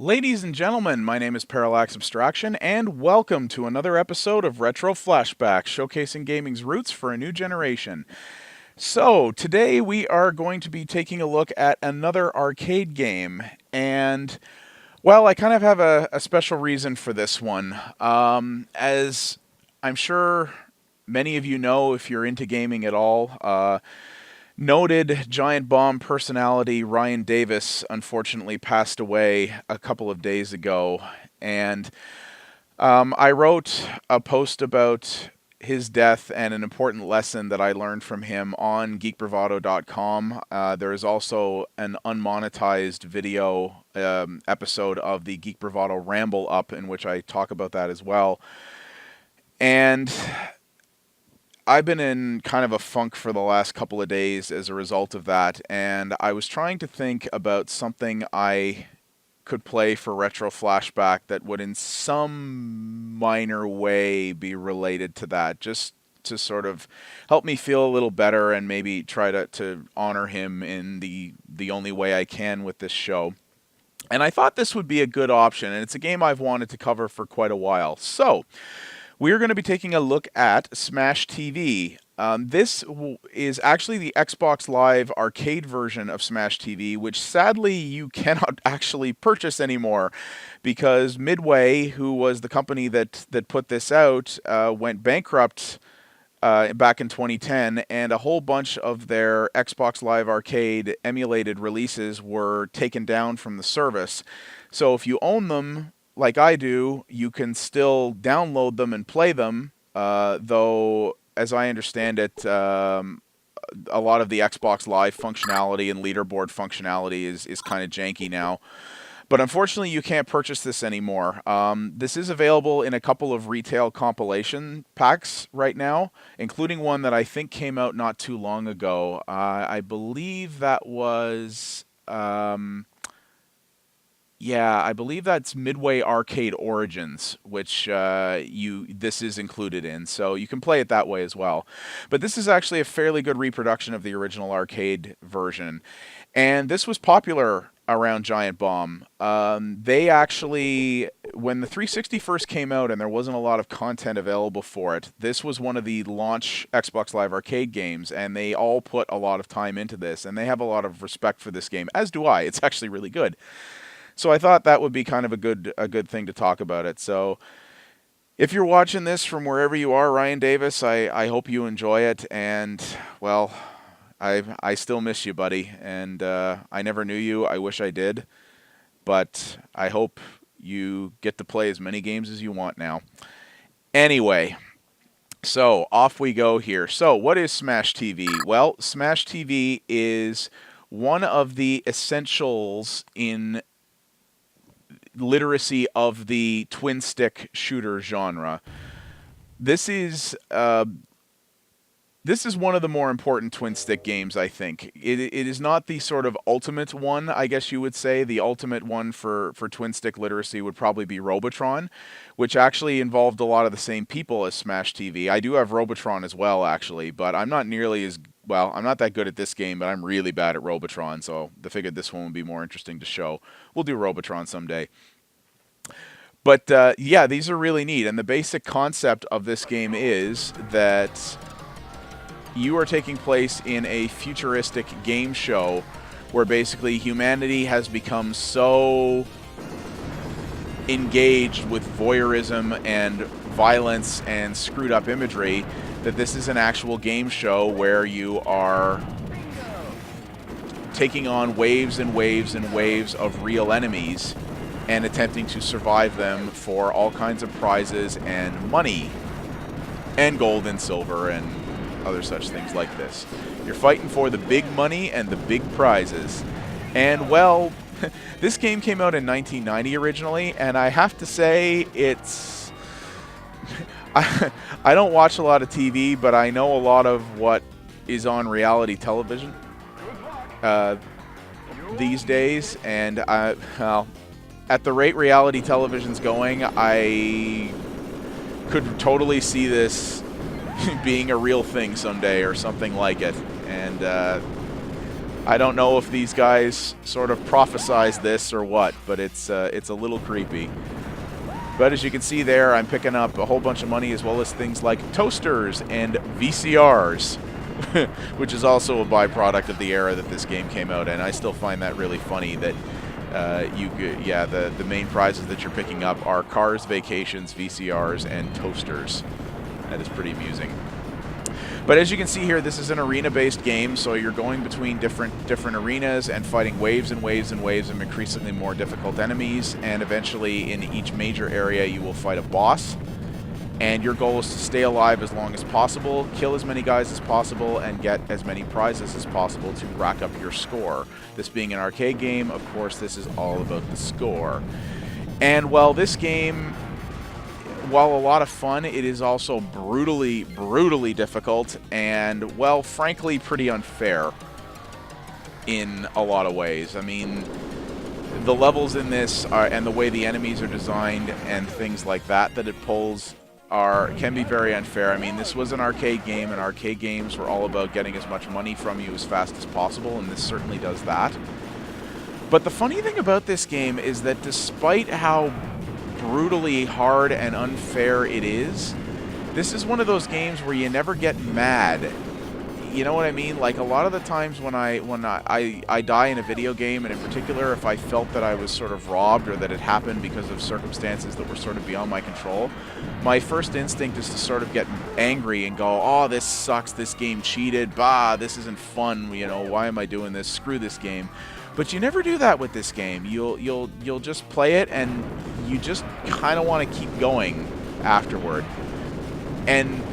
Ladies and gentlemen, my name is Parallax Abstraction, and welcome to another episode of Retro Flashback, showcasing gaming's roots for a new generation. So, today we are going to be taking a look at another arcade game, and, well, I kind of have a special reason for this one. As I'm sure many of you know, if you're into gaming at all, noted Giant Bomb personality Ryan Davis unfortunately passed away a couple of days ago, and I wrote a post about his death and an important lesson that I learned from him on geekbravado.com. There is also an unmonetized video episode of the Geek Bravado Ramble up in which I talk about that as well. And I've been in kind of a funk for the last couple of days as a result of that, and I was trying to think about something I could play for Retro Flashback that would in some minor way be related to that, just to sort of help me feel a little better and maybe try to honor him in the only way I can with this show. And I thought this would be a good option, and it's a game I've wanted to cover for quite a while. So, we are going to be taking a look at Smash TV. This is actually the Xbox Live arcade version of Smash TV, which sadly you cannot actually purchase anymore because Midway, who was the company that put this out, went bankrupt back in 2010, and a whole bunch of their Xbox Live Arcade emulated releases were taken down from the service. So if you own them, like I do, you can still download them and play them, though, as I understand it, a lot of the Xbox Live functionality and leaderboard functionality is kind of janky now. But unfortunately, you can't purchase this anymore. This is available in a couple of retail compilation packs right now, including one that I think came out not too long ago. I believe that was... Yeah, I believe that's Midway Arcade Origins, which this is included in, so you can play it that way as well. But this is actually a fairly good reproduction of the original arcade version, and this was popular around Giant Bomb. They actually, when the 360 first came out and there wasn't a lot of content available for it, this was one of the launch Xbox Live Arcade games, and they all put a lot of time into this, and they have a lot of respect for this game, as do I. It's actually really good. So I thought that would be kind of a good thing to talk about it. So if you're watching this from wherever you are, Ryan Davis, I hope you enjoy it. And, well, I still miss you, buddy. And I never knew you. I wish I did. But I hope you get to play as many games as you want now. Anyway, so off we go here. So what is Smash TV? Well, Smash TV is one of the essentials in literacy of the twin stick shooter genre. This is one of the more important twin stick games, I think. It is not the sort of ultimate one, I guess you would say. The ultimate one for twin stick literacy would probably be Robotron, which actually involved a lot of the same people as Smash TV. I do have Robotron as well, actually, but I'm not nearly as well, I'm not that good at this game, but I'm really bad at Robotron, so I figured this one would be more interesting to show. We'll do Robotron someday. But, yeah, these are really neat, and the basic concept of this game is that you are taking place in a futuristic game show where basically humanity has become so engaged with voyeurism and violence and screwed up imagery that this is an actual game show where you are taking on waves and waves and waves of real enemies and attempting to survive them for all kinds of prizes and money and gold and silver and other such things like this. You're fighting for the big money and the big prizes. And, well, this game came out in 1990 originally, and I have to say it's... I don't watch a lot of TV, but I know a lot of what is on reality television these days, and well, at the rate reality television's going, I could totally see this being a real thing someday or something like it. And I don't know if these guys sort of prophesized this or what, but it's a little creepy. But as you can see there, I'm picking up a whole bunch of money as well as things like toasters and VCRs, which is also a byproduct of the era that this game came out in. I still find that really funny that the main prizes that you're picking up are cars, vacations, VCRs, and toasters. That is pretty amusing. But as you can see here, this is an arena-based game, so you're going between different arenas and fighting waves and waves and waves of increasingly more difficult enemies, and eventually in each major area you will fight a boss. And your goal is to stay alive as long as possible, kill as many guys as possible, and get as many prizes as possible to rack up your score. This being an arcade game, of course, this is all about the score. And well, this game, while a lot of fun, it is also brutally, brutally difficult and, well, frankly, pretty unfair in a lot of ways. I mean, the levels in this are, and the way the enemies are designed and things like that it pulls can be very unfair. I mean, this was an arcade game, and arcade games were all about getting as much money from you as fast as possible, and this certainly does that. But the funny thing about this game is that despite how brutally hard and unfair it is, this is one of those games where you never get mad. You know what I mean? Like, a lot of the times when I die in a video game, and in particular if I felt that I was sort of robbed or that it happened because of circumstances that were sort of beyond my control, my first instinct is to sort of get angry and go, oh, this sucks, this game cheated, bah, this isn't fun, you know, why am I doing this, screw this game. But you never do that with this game. You'll just play it, and you just kind of want to keep going afterward. And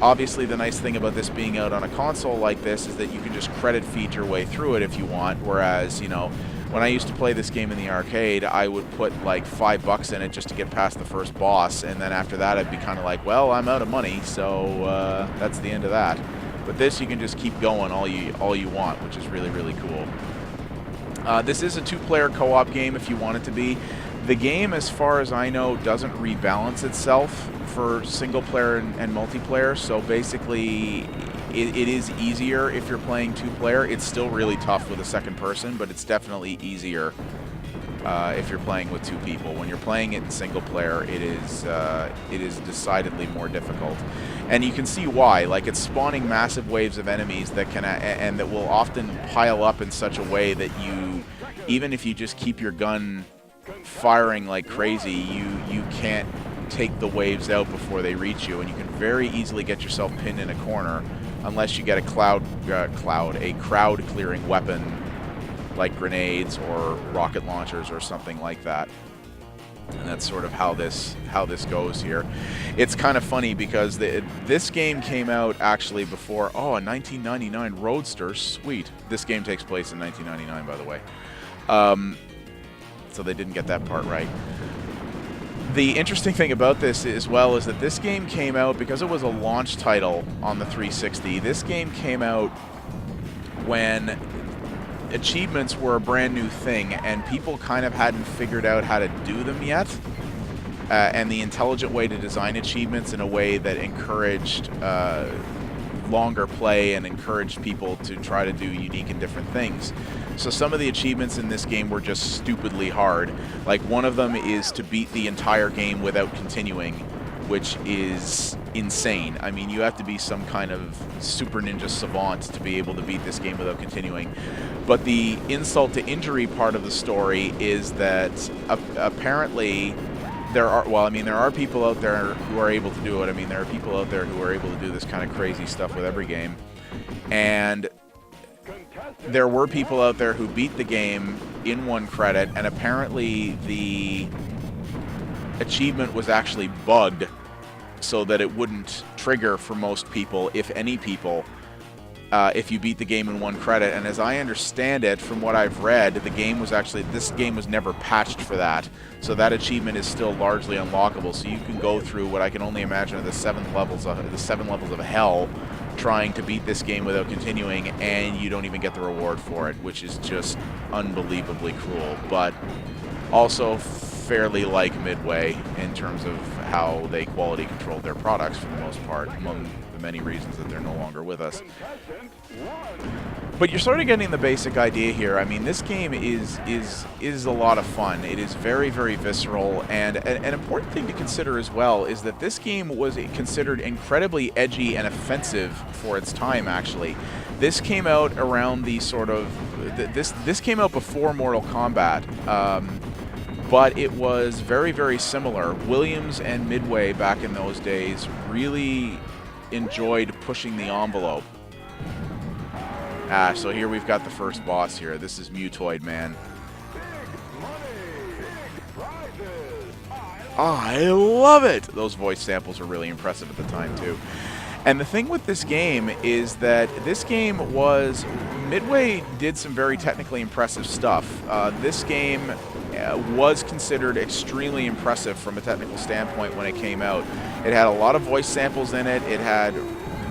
obviously the nice thing about this being out on a console like this is that you can just credit feed your way through it if you want, whereas, you know, when I used to play this game in the arcade, I would put like $5 in it just to get past the first boss, and then after that I'd be kind of like, well, I'm out of money, so that's the end of that. But this, you can just keep going all you want, which is really, really cool. This is a two-player co-op game if you want it to be. The game, as far as I know, doesn't rebalance itself for single-player and multiplayer, so basically it is easier if you're playing two-player. It's still really tough with a second person, but it's definitely easier if you're playing with two people. When you're playing it in single-player, it is decidedly more difficult. And you can see why. Like, it's spawning massive waves of enemies that can and that will often pile up in such a way that you, even if you just keep your gun firing like crazy, you can't take the waves out before they reach you, and you can very easily get yourself pinned in a corner unless you get a crowd clearing weapon like grenades or rocket launchers or something like that. And that's sort of how this goes here. It's kind of funny because this game came out actually before, a 1999 Roadster, sweet. This game takes place in 1999, by the way. So they didn't get that part right. The interesting thing about this as well is that this game came out because it was a launch title on the 360. This game came out when achievements were a brand new thing, and people kind of hadn't figured out how to do them yet. And the intelligent way to design achievements in a way that encouraged longer play and encouraged people to try to do unique and different things. So some of the achievements in this game were just stupidly hard. Like, one of them is to beat the entire game without continuing, which is insane. I mean, you have to be some kind of super ninja savant to be able to beat this game without continuing. But the insult to injury part of the story is that apparently there are people out there who are able to do it. I mean, there are people out there who are able to do this kind of crazy stuff with every game. And there were people out there who beat the game in 1 credit, and apparently the achievement was actually bugged so that it wouldn't trigger for most people, if any people, if you beat the game in 1 credit. And as I understand it, from what I've read, this game was never patched for that. So that achievement is still largely unlockable. So you can go through what I can only imagine are the 7 levels of hell trying to beat this game without continuing, and you don't even get the reward for it, which is just unbelievably cruel, but also fairly like Midway in terms of how they quality controlled their products for the most part, among the many reasons that they're no longer with us. But you're sort of getting the basic idea here. I mean, this game is a lot of fun. It is very, very visceral, and an important thing to consider as well is that this game was considered incredibly edgy and offensive for its time, actually. This came out around the sort of... This came out before Mortal Kombat, but it was very, very similar. Williams and Midway back in those days really enjoyed pushing the envelope. So here we've got the first boss here. This is Mutoid Man. Oh, I love it! Those voice samples are really impressive at the time, too. And the thing with this game is that this game was... Midway did some very technically impressive stuff. This game was considered extremely impressive from a technical standpoint when it came out. It had a lot of voice samples in it. It had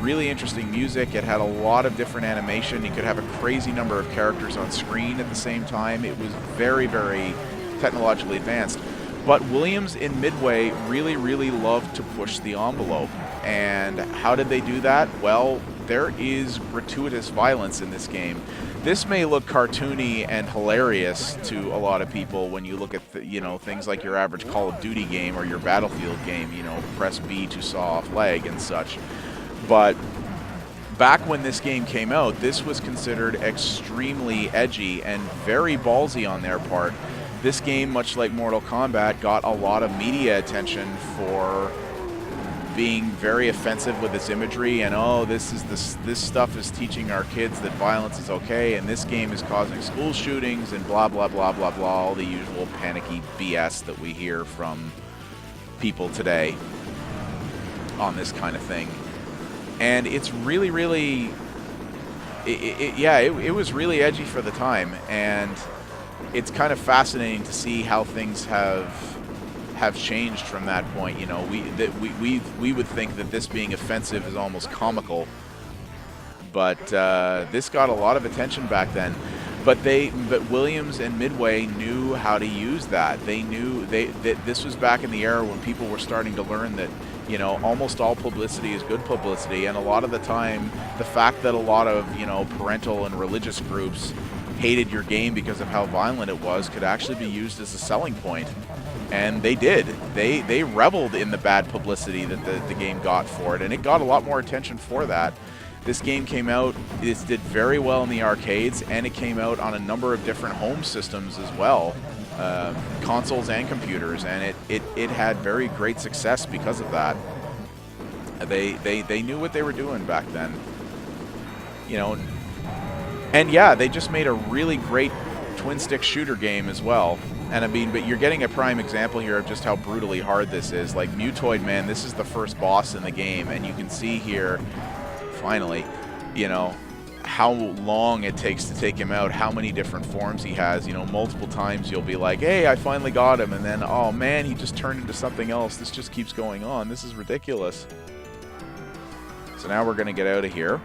really interesting music. It had a lot of different animation. You could have a crazy number of characters on screen at the same time. It was very, very technologically advanced. But Williams in Midway really, really loved to push the envelope. And how did they do that? Well, there is gratuitous violence in this game. This may look cartoony and hilarious to a lot of people when you look at things like your average Call of Duty game or your Battlefield game, press B to saw off leg and such. But back when this game came out, this was considered extremely edgy and very ballsy on their part. This game, much like Mortal Kombat, got a lot of media attention for being very offensive with its imagery, and this stuff is teaching our kids that violence is okay, and this game is causing school shootings and blah blah blah blah blah, all the usual panicky BS that we hear from people today on this kind of thing. And it's really, really, it was really edgy for the time, and it's kind of fascinating to see how things have changed from that point. We would think that this being offensive is almost comical, but this got a lot of attention back then. But Williams and Midway knew how to use that. They knew that this was back in the era when people were starting to learn that almost all publicity is good publicity, and a lot of the time, the fact that a lot of parental and religious groups hated your game because of how violent it was could actually be used as a selling point. And they did. They reveled in the bad publicity that the game got for it, and it got a lot more attention for that. This game came out, it did very well in the arcades, and it came out on a number of different home systems as well, consoles and computers, and it had very great success because of that. They knew what they were doing back then. And yeah, they just made a really great twin-stick shooter game as well. And I mean, but you're getting a prime example here of just how brutally hard this is. Like Mutoid Man, this is the first boss in the game, and you can see here, finally, how long it takes to take him out, how many different forms he has. Multiple times you'll be like, hey, I finally got him, and then, oh man, he just turned into something else. This just keeps going on. This is ridiculous. So now we're going to get out of here.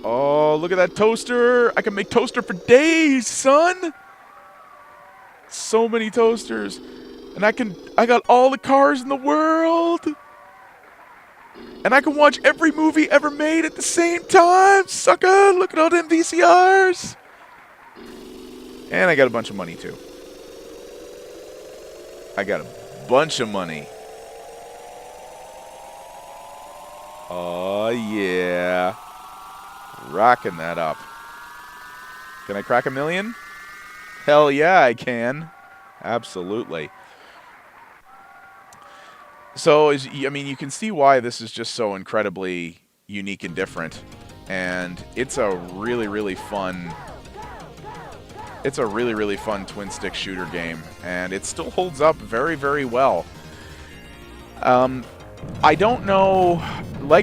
Oh, look at that toaster. I can make toaster for days, son. So many toasters. And I got all the cars in the world. And I can watch every movie ever made at the same time. Sucker, look at all them VCRs. And I got a bunch of money, too. I got a bunch of money. Oh, yeah. Rocking that up. Can I crack 1 million? Hell yeah, I can. Absolutely. So, you can see why this is just so incredibly unique and different. And it's a really, really fun... It's a really, really fun twin-stick shooter game. And it still holds up very, very well. I don't know,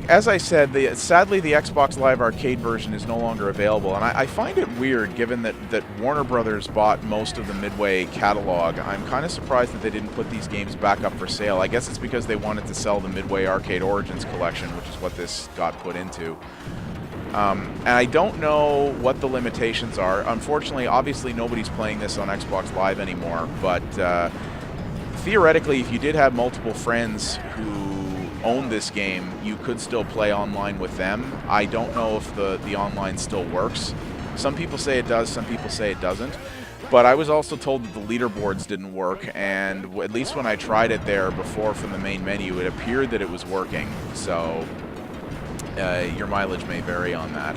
as I said, sadly the Xbox Live Arcade version is no longer available, and I find it weird given that Warner Brothers bought most of the Midway catalog. I'm kind of surprised that they didn't put these games back up for sale. I guess it's because they wanted to sell the Midway Arcade Origins collection, which is what this got put into. And I don't know what the limitations are. Unfortunately, obviously nobody's playing this on Xbox Live anymore, but... theoretically, if you did have multiple friends who owned this game, you could still play online with them. I don't know if the online still works. Some people say it does, some people say it doesn't. But I was also told that the leaderboards didn't work, and at least when I tried it there before from the main menu, it appeared that it was working. So your mileage may vary on that.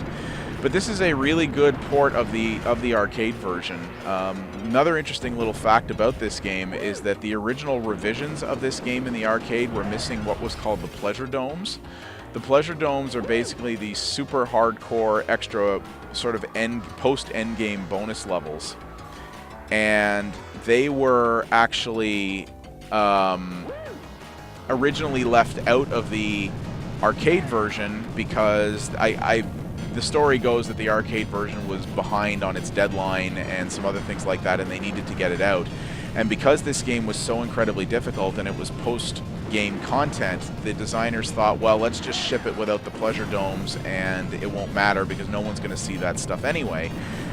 But this is a really good port of the arcade version. Another interesting little fact about this game is that the original revisions of this game in the arcade were missing what was called the pleasure domes. The pleasure domes are basically the super hardcore extra sort of post-end game bonus levels. And they were actually originally left out of the arcade version because the story goes that the arcade version was behind on its deadline and some other things like that, and they needed to get it out. And because this game was so incredibly difficult and it was post-game content, the designers thought, well, let's just ship it without the pleasure domes and it won't matter because no one's going to see that stuff anyway.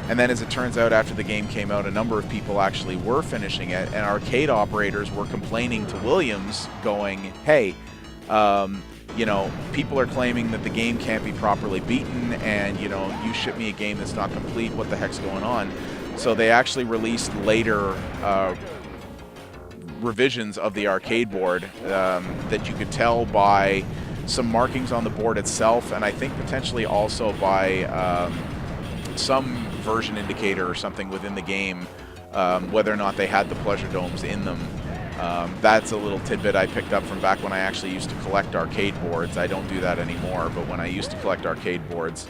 And then as it turns out, after the game came out, a number of people actually were finishing it, and arcade operators were complaining to Williams going, hey, you know, people are claiming that the game can't be properly beaten, and, you know, you ship me a game that's not complete, what the heck's going on? So they actually released later revisions of the arcade board that you could tell by some markings on the board itself, and I think potentially also by some version indicator or something within the game, whether or not they had the pleasure domes in them. That's a little tidbit I picked up from back when I actually used to collect arcade boards. I don't do that anymore, but when I used to collect arcade boards,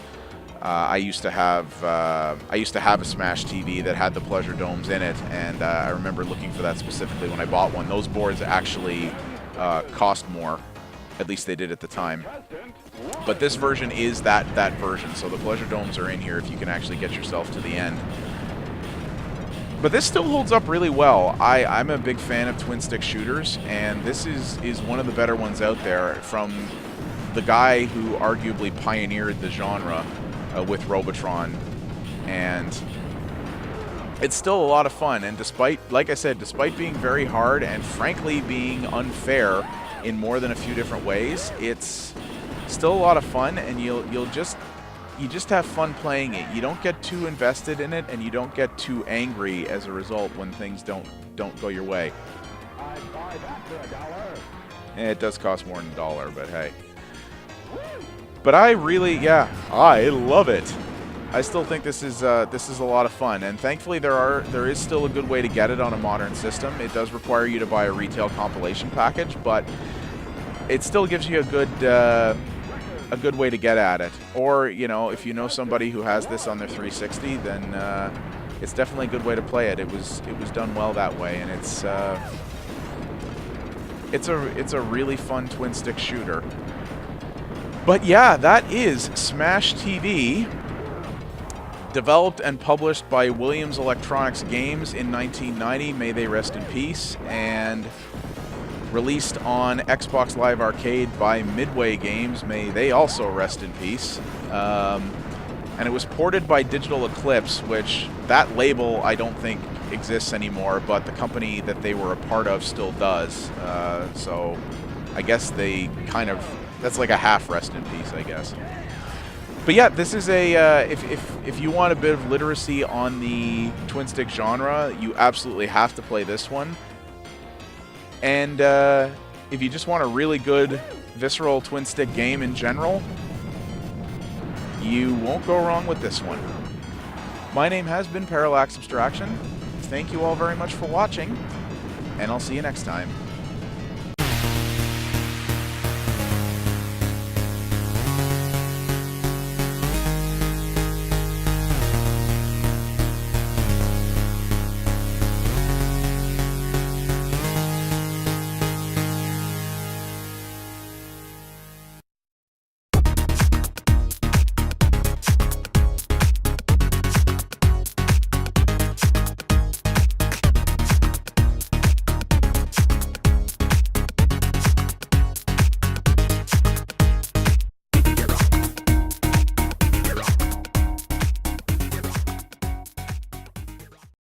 I used to have a Smash TV that had the pleasure domes in it, and I remember looking for that specifically when I bought one. Those boards actually cost more, at least they did at the time. But this version is that version, so the pleasure domes are in here if you can actually get yourself to the end. But this still holds up really well. I'm a big fan of twin-stick shooters, and this is one of the better ones out there from the guy who arguably pioneered the genre with Robotron. And it's still a lot of fun, and despite, like I said, despite being very hard and frankly being unfair in more than a few different ways, it's still a lot of fun, and you just have fun playing it. You don't get too invested in it, and you don't get too angry as a result when things don't go your way. I'd buy that for $1. It does cost more than $1, but hey. But I really, yeah, I love it. I still think this is a lot of fun, and thankfully there is still a good way to get it on a modern system. It does require you to buy a retail compilation package, but it still gives you a good way to get at it. Or, you know, if you know somebody who has this on their 360, then it's definitely a good way to play it. It was done well that way, and it's a really fun twin stick shooter. But yeah, that is Smash TV, developed and published by Williams Electronics Games in 1990. May they rest in peace. And released on Xbox Live Arcade by Midway Games. May they also rest in peace. And it was ported by Digital Eclipse, which that label I don't think exists anymore, but the company that they were a part of still does. So I guess they kind of, that's like a half rest in peace, I guess. But yeah, this is a, if you want a bit of literacy on the twin stick genre, you absolutely have to play this one. And if you just want a really good visceral twin stick game in general, you won't go wrong with this one. My name has been Parallax Abstraction. Thank you all very much for watching, and I'll see you next time.